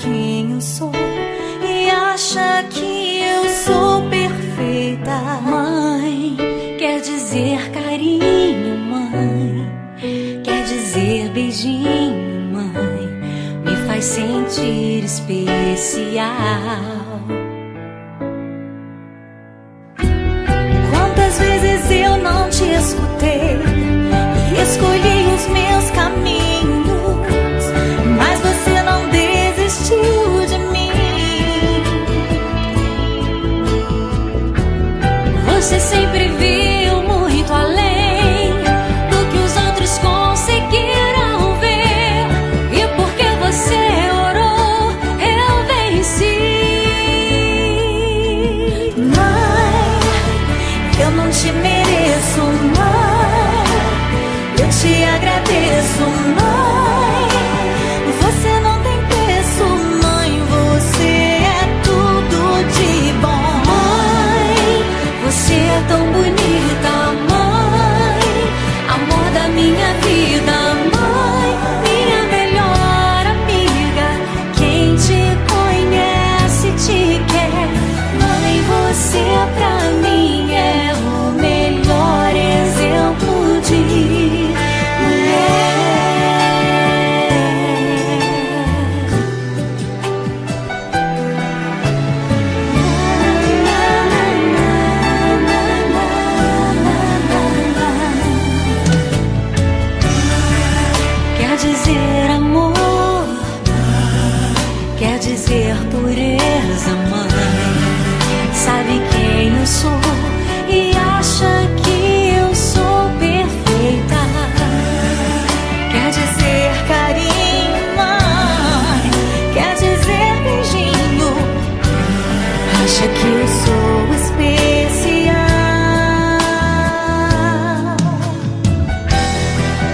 quem eu sou e acha que eu sou perfeita. Mãe, quer dizer carinho, mãe, quer dizer beijinho, mãe, me faz sentir especial. Quantas vezes eu não te escutei e escolhi os meus caminhos, mas você não desistiu de mim. Você sempre viu muito além do que os outros conseguiram ver, e porque você orou, eu venci. Mãe, eu não te mereço, mãe, eu te agradeço, mãe, você não tem preço, mãe, você é tudo de bom. Mãe, você é tão bonita, mãe, amor da minha vida, mãe, minha melhor amiga, quem te conhece te quer. Mãe, você pra mim é o melhor exemplo de mulher. Quer dizer amor, quer dizer pureza, mãe, sabe quem eu sou e acha que eu sou perfeita. Quer dizer carinho, mãe, quer dizer beijinho, acha que eu sou especial.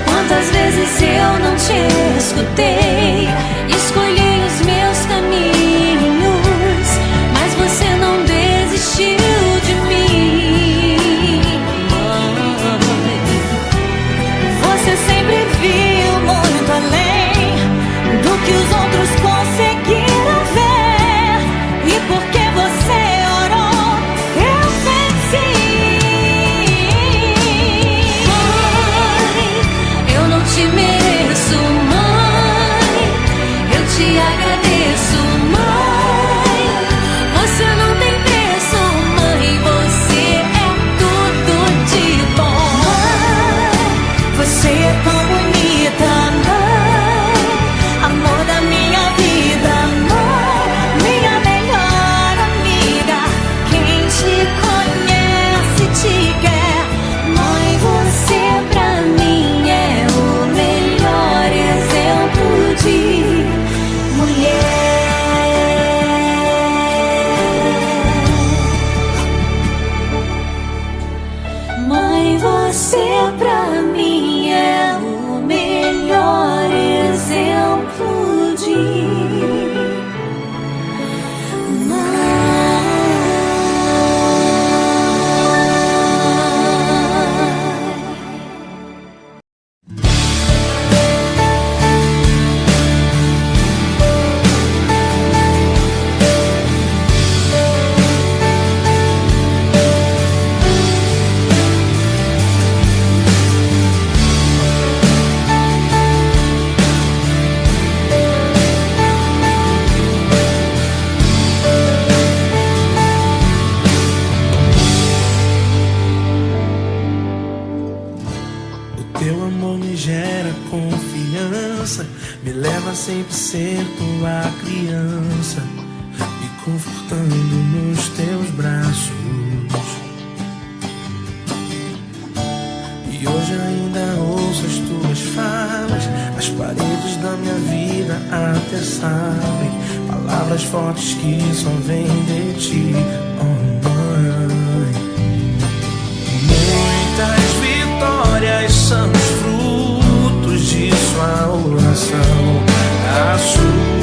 Quantas vezes eu não te escutei, escolhi os meus caminhos, mas você não desistiu de mim. Você sempre viu muito além do que os outros conseguiram ver, e porque você orou, eu venci. Mãe, eu não te mereço, mãe, eu te agradeço, mãe, você não tem preço, mãe, você é tudo de bom. Mãe, você é tão bonita, mãe, amor da minha vida, mãe, minha melhor amiga, quem te conhece te quer. Mãe, você pra mim é o melhor exemplo de mulher. Mãe, você pra mim é o melhor exemplo de Teu amor me gera confiança, me leva a sempre ser tua criança, me confortando nos teus braços. E hoje ainda ouço as tuas falas, as paredes da minha vida até sabem, palavras fortes que só vêm de ti, oh mãe. Muitas vitórias são os frutos de sua oração, a sua